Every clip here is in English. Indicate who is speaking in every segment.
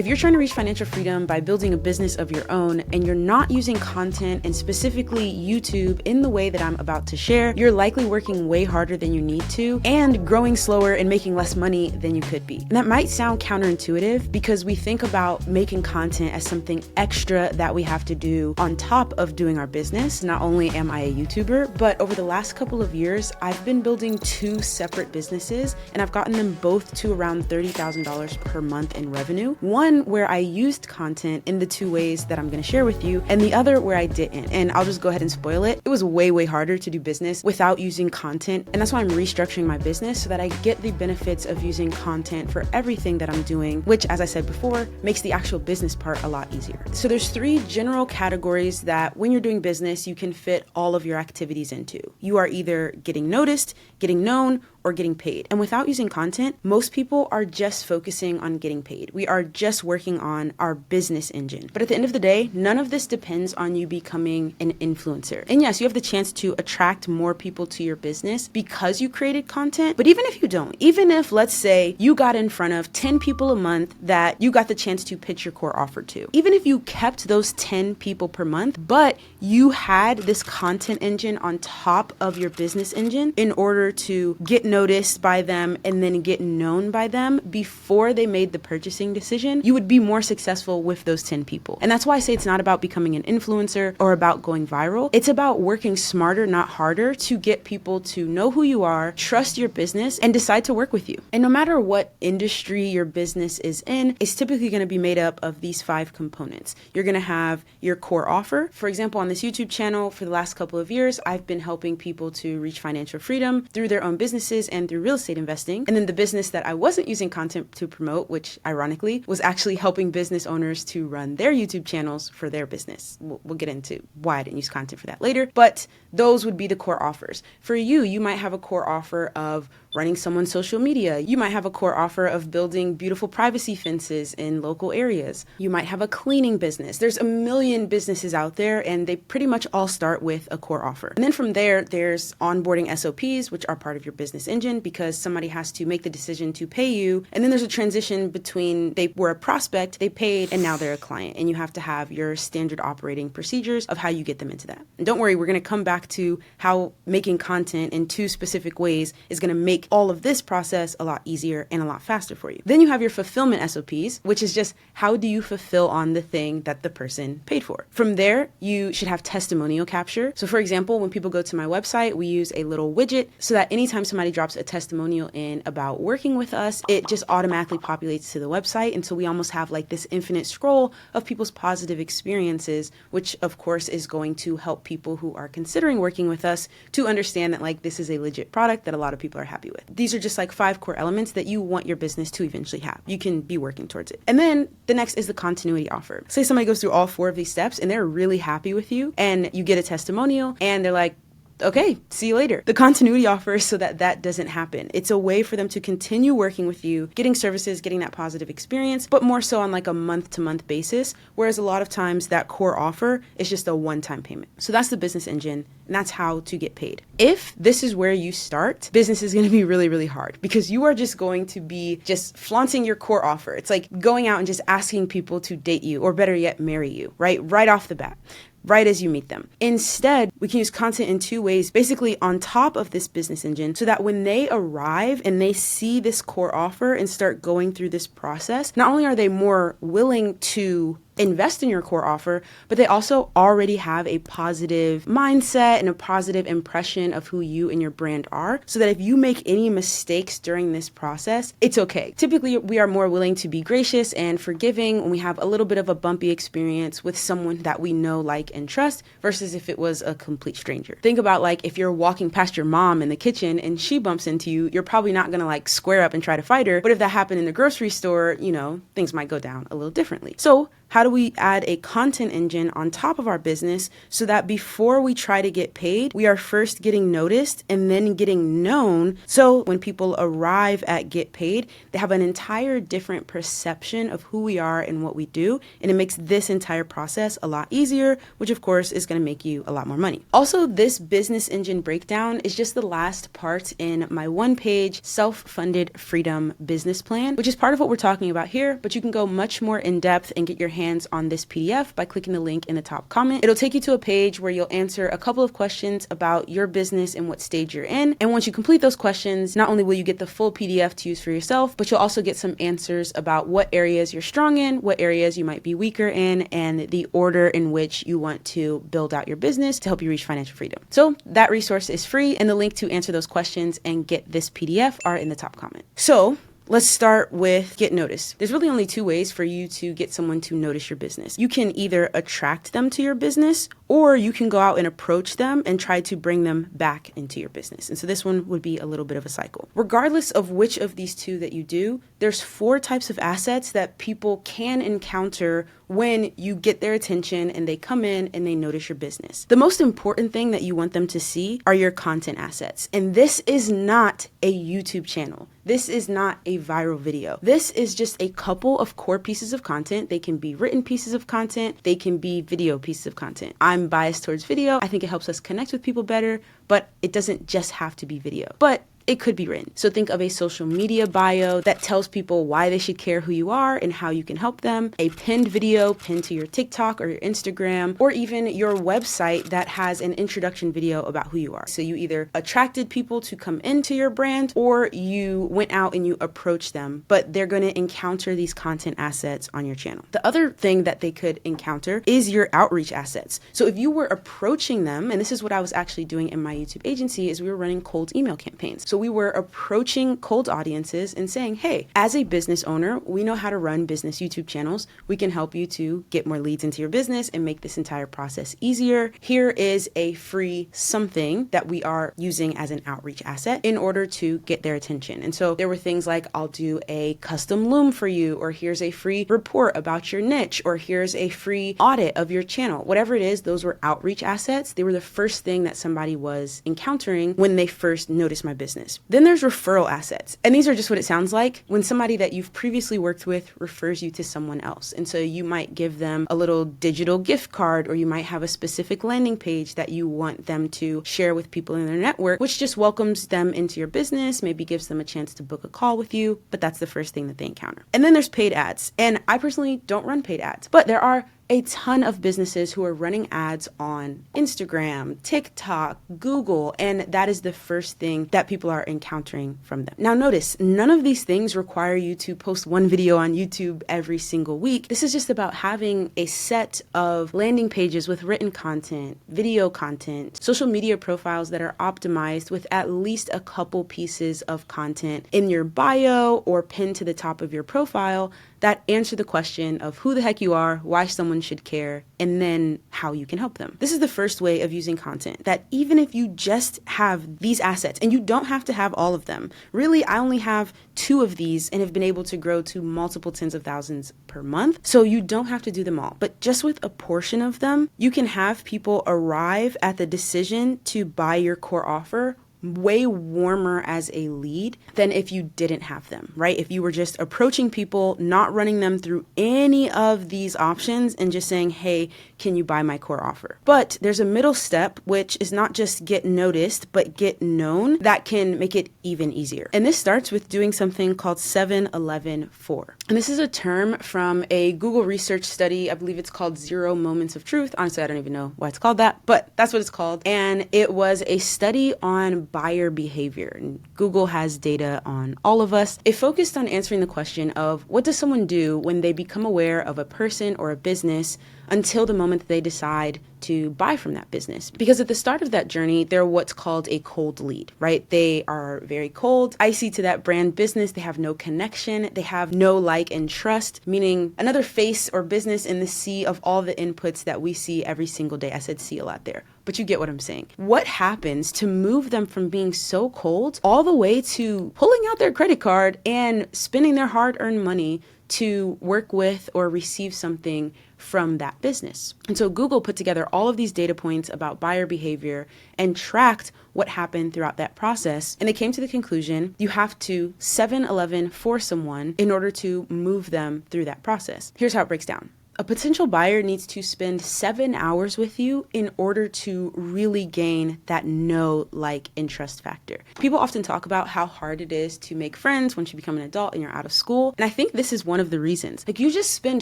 Speaker 1: If you're trying to reach financial freedom by building a business of your own and you're not using content and specifically YouTube in the way that I'm about to share, you're likely working way harder than you need to and growing slower and making less money than you could be. And that might sound counterintuitive because we think about making content as something extra that we have to do on top of doing our business. Not only am I a YouTuber, but over the last couple of years, I've been building two separate businesses and I've gotten them both to around $30,000 per month in revenue. One where I used content in the two ways that I'm going to share with you, and the other where I didn't. And I'll just go ahead and spoil it. It was way, way harder to do business without using content. And that's why I'm restructuring my business so that I get the benefits of using content for everything that I'm doing, which, as I said before, makes the actual business part a lot easier. So there's three general categories that when you're doing business, you can fit all of your activities into. You are either getting noticed, getting known, or getting paid. And without using content, most people are just focusing on getting paid. We are just working on our business engine. But at the end of the day, none of this depends on you becoming an influencer. And yes, you have the chance to attract more people to your business because you created content. But even if you don't, even if, let's say, you got in front of 10 people a month that you got the chance to pitch your core offer to, even if you kept those 10 people per month, but you had this content engine on top of your business engine in order to get noticed by them and then get known by them before they made the purchasing decision, you would be more successful with those 10 people. And that's why I say it's not about becoming an influencer or about going viral. It's about working smarter, not harder, to get people to know who you are, trust your business, and decide to work with you. And no matter what industry your business is in, it's typically going to be made up of these 5 components. You're going to have your core offer. For example, on this YouTube channel, for the last couple of years, I've been helping people to reach financial freedom through their own businesses and through real estate investing. And then the business that I wasn't using content to promote, which ironically was actually helping business owners to run their YouTube channels for their business. We'll get into why I didn't use content for that later, but those would be the core offers. For you, you might have a core offer of running someone's social media. You might have a core offer of building beautiful privacy fences in local areas. You might have a cleaning business. There's a million businesses out there and they pretty much all start with a core offer. And then from there, there's onboarding SOPs, which are part of your business engine because somebody has to make the decision to pay you. And then there's a transition between they were a prospect, they paid, and now they're a client. And you have to have your standard operating procedures of how you get them into that. And don't worry, we're going to come back to how making content in 2 specific ways is going to make all of this process a lot easier and a lot faster for you. Then you have your fulfillment SOPs, which is just how do you fulfill on the thing that the person paid for. From there, you should have testimonial capture. So for example, when people go to my website, we use a little widget so that anytime somebody drops a testimonial in about working with us, it just automatically populates to the website. And so we almost have like this infinite scroll of people's positive experiences, which of course is going to help people who are considering working with us to understand that like this is a legit product that a lot of people are happy with. These are just like 5 core elements that you want your business to eventually have. You can be working towards it. And then the next is the continuity offer. Say somebody goes through all 4 of these steps and they're really happy with you and you get a testimonial and they're like, okay, see you later. The continuity offer is so that that doesn't happen. It's a way for them to continue working with you, getting services, getting that positive experience, but more so on like a month-to-month basis, whereas a lot of times that core offer is just a one-time payment. So that's the business engine, and that's how to get paid. If this is where you start, business is going to be really, really hard because you are just going to be just flaunting your core offer. It's like going out and just asking people to date you, or better yet, marry you, right off the bat. Right as you meet them. Instead, we can use content in 2 ways, basically on top of this business engine, so that when they arrive and they see this core offer and start going through this process, not only are they more willing to invest in your core offer, but they also already have a positive mindset and a positive impression of who you and your brand are, so that if you make any mistakes during this process, it's okay. Typically, we are more willing to be gracious and forgiving when we have a little bit of a bumpy experience with someone that we know, like, and trust versus if it was a complete stranger. Think about like if you're walking past your mom in the kitchen and she bumps into you, you're probably not gonna like square up and try to fight her. But if that happened in the grocery store, you know, things might go down a little differently. So how do we add a content engine on top of our business so that before we try to get paid, we are first getting noticed and then getting known. So when people arrive at get paid, they have an entire different perception of who we are and what we do. And it makes this entire process a lot easier, which of course is going to make you a lot more money. Also, this business engine breakdown is just the last part in my one-page self-funded freedom business plan, which is part of what we're talking about here, but you can go much more in depth and get your hands on this PDF by clicking the link in the top comment. It'll take you to a page where you'll answer a couple of questions about your business and what stage you're in. And once you complete those questions, not only will you get the full PDF to use for yourself, but you'll also get some answers about what areas you're strong in, what areas you might be weaker in, and the order in which you want to build out your business to help you reach financial freedom. So that resource is free, and the link to answer those questions and get this PDF are in the top comment. So let's start with get noticed. There's really only two ways for you to get someone to notice your business. You can either attract them to your business, or you can go out and approach them and try to bring them back into your business. And so this one would be a little bit of a cycle. Regardless of which of these two that you do, there's 4 types of assets that people can encounter when you get their attention and they come in and they notice your business. The most important thing that you want them to see are your content assets. And this is not a YouTube channel. This is not a viral video. This is just a couple of core pieces of content. They can be written pieces of content. They can be video pieces of content. I'm biased towards video. I think it helps us connect with people better, but it doesn't just have to be video. But it could be written. So think of a social media bio that tells people why they should care who you are and how you can help them. A pinned video pinned to your TikTok or your Instagram, or even your website that has an introduction video about who you are. So you either attracted people to come into your brand, or you went out and you approached them, but they're going to encounter these content assets on your channel. The other thing that they could encounter is your outreach assets. So if you were approaching them, and this is what I was actually doing in my YouTube agency, is we were running cold email campaigns. So we were approaching cold audiences and saying, hey, as a business owner, we know how to run business YouTube channels. We can help you to get more leads into your business and make this entire process easier. Here is a free something that we are using as an outreach asset in order to get their attention. And so there were things like, I'll do a custom loom for you, or here's a free report about your niche, or here's a free audit of your channel. Whatever it is, those were outreach assets. They were the first thing that somebody was encountering when they first noticed my business. Then there's referral assets. And these are just what it sounds like when somebody that you've previously worked with refers you to someone else. And so you might give them a little digital gift card, or you might have a specific landing page that you want them to share with people in their network, which just welcomes them into your business, maybe gives them a chance to book a call with you. But that's the first thing that they encounter. And then there's paid ads. And I personally don't run paid ads, but there are a ton of businesses who are running ads on Instagram, TikTok, Google, and that is the first thing that people are encountering from them. Now notice, none of these things require you to post one video on YouTube every single week. This is just about having a set of landing pages with written content, video content, social media profiles that are optimized with at least a couple pieces of content in your bio or pinned to the top of your profile that answer the question of who the heck you are, why someone should care, and then how you can help them. This is the first way of using content, that even if you just have these assets, and you don't have to have all of them. Really, I only have 2 of these and have been able to grow to multiple tens of thousands per month. So you don't have to do them all, but just with a portion of them, you can have people arrive at the decision to buy your core offer way warmer as a lead than if you didn't have them, right? If you were just approaching people, not running them through any of these options and just saying, hey, can you buy my core offer? But there's a middle step, which is not just get noticed, but get known, that can make it even easier. And this starts with doing something called 7-11-4. And this is a term from a Google research study. I believe it's called 0 Moments of Truth. Honestly, I don't even know why it's called that, but that's what it's called. And it was a study on buyer behavior. And Google has data on all of us. It focused on answering the question of what does someone do when they become aware of a person or a business until the moment that they decide to buy from that business. Because at the start of that journey, they're what's called a cold lead, right? They are very cold, icy to that brand business. They have no connection. They have no like and trust, meaning another face or business in the sea of all the inputs that we see every single day. I said see a lot there. but you get what I'm saying. What happens to move them from being so cold all the way to pulling out their credit card and spending their hard-earned money to work with or receive something from that business? And so Google put together all of these data points about buyer behavior and tracked what happened throughout that process. And they came to the conclusion you have to 7-Eleven for someone in order to move them through that process. Here's how it breaks down. A potential buyer needs to spend 7 hours with you in order to really gain that know, like, and trust factor. People often talk about how hard it is to make friends once you become an adult and you're out of school. And I think this is one of the reasons. Like, you just spend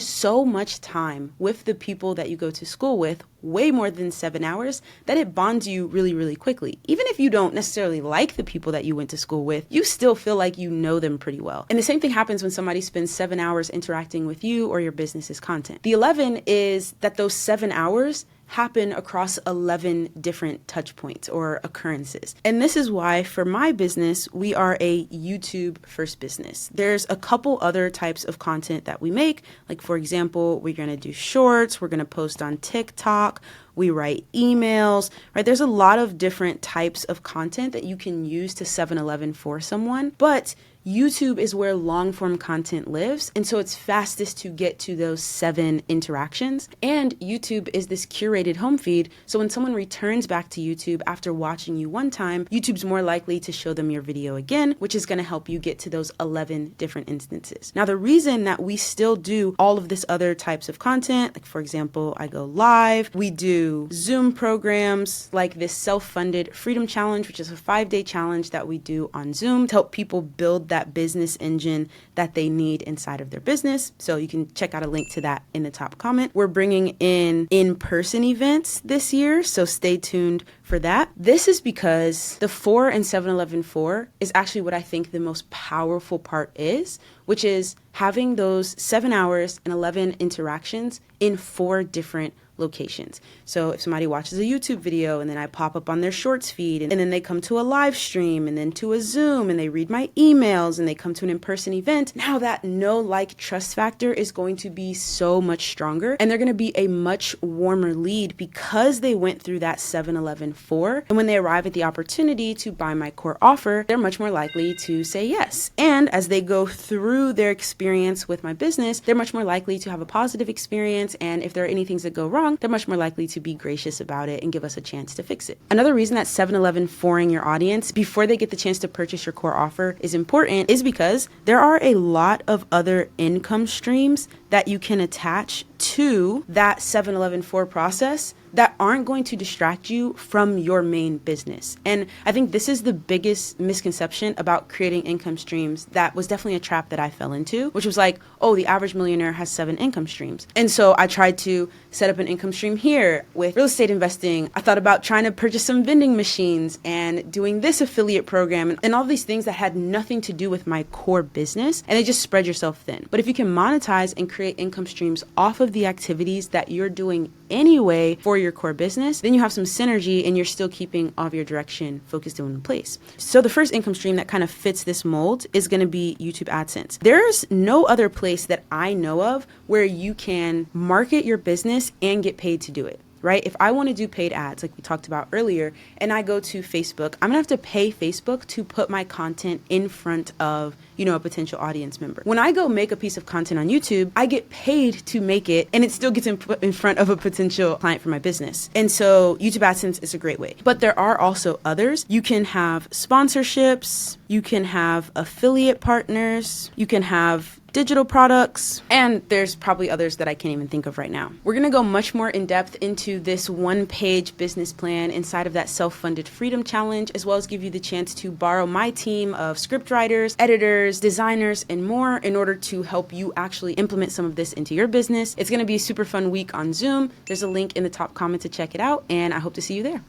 Speaker 1: so much time with the people that you go to school with, way more than 7 hours, that it bonds you really, really quickly. Even if you don't necessarily like the people that you went to school with, you still feel like you know them pretty well. And the same thing happens when somebody spends 7 hours interacting with you or your business's content. The 11 is that those 7 hours happen across 11 different touch points or occurrences. And this is why for my business, we are a YouTube first business. There's a couple other types of content that we make. Like, for example, we're going to do shorts, we're going to post on TikTok, we write emails, right? There's a lot of different types of content that you can use to 7-Eleven for someone, but YouTube is where long form content lives. And so it's fastest to get to those 7 interactions. And YouTube is this curated home feed. So when someone returns back to YouTube after watching you one time, YouTube's more likely to show them your video again, which is going to help you get to those 11 different instances. Now, the reason that we still do all of this other types of content, like for example, I go live, we do Zoom programs like this self-funded Freedom Challenge, which is a 5-day challenge that we do on Zoom to help people build that business engine that they need inside of their business. So you can check out a link to that in the top comment. We're bringing in-person events this year, so stay tuned for that. This is because the 4 and 7-Eleven 4 is actually what I think the most powerful part is, which is having those 7 hours and 11 interactions in 4 different locations. So if somebody watches a YouTube video and then I pop up on their shorts feed and then they come to a live stream and then to a Zoom and they read my emails and they come to an in-person event, now that know, like, trust factor is going to be so much stronger and they're going to be a much warmer lead because they went through that 7-Eleven 4. And when they arrive at the opportunity to buy my core offer, they're much more likely to say yes. And as they go through their experience with my business, they're much more likely to have a positive experience. And if there are any things that go wrong, they're much more likely to be gracious about it and give us a chance to fix it. Another reason that 7-Eleven 4ing your audience before they get the chance to purchase your core offer is important is because there are a lot of other income streams that you can attach to that 7-Eleven 4 process that aren't going to distract you from your main business. And I think this is the biggest misconception about creating income streams that was definitely a trap that I fell into, which was like, oh, the average millionaire has 7 income streams. And so I tried to set up an income stream here with real estate investing. I thought about trying to purchase some vending machines and doing this affiliate program and all these things that had nothing to do with my core business. And they just spread yourself thin. But if you can monetize and create income streams off of the activities that you're doing anyway for your core business, then you have some synergy and you're still keeping all of your direction focused in one place. So the first income stream that kind of fits this mold is going to be YouTube AdSense. There's no other place that I know of where you can market your business and get paid to do it. Right? If I want to do paid ads, like we talked about earlier, and I go to Facebook, I'm going to have to pay Facebook to put my content in front of, a potential audience member. When I go make a piece of content on YouTube, I get paid to make it and it still gets in front of a potential client for my business. And so YouTube AdSense is a great way. But there are also others. You can have sponsorships, you can have affiliate partners, you can have digital products, and there's probably others that I can't even think of right now. We're going to go much more in depth into this 1-page business plan inside of that self-funded Freedom Challenge, as well as give you the chance to borrow my team of scriptwriters, editors, designers, and more in order to help you actually implement some of this into your business. It's going to be a super fun week on Zoom. There's a link in the top comment to check it out, and I hope to see you there.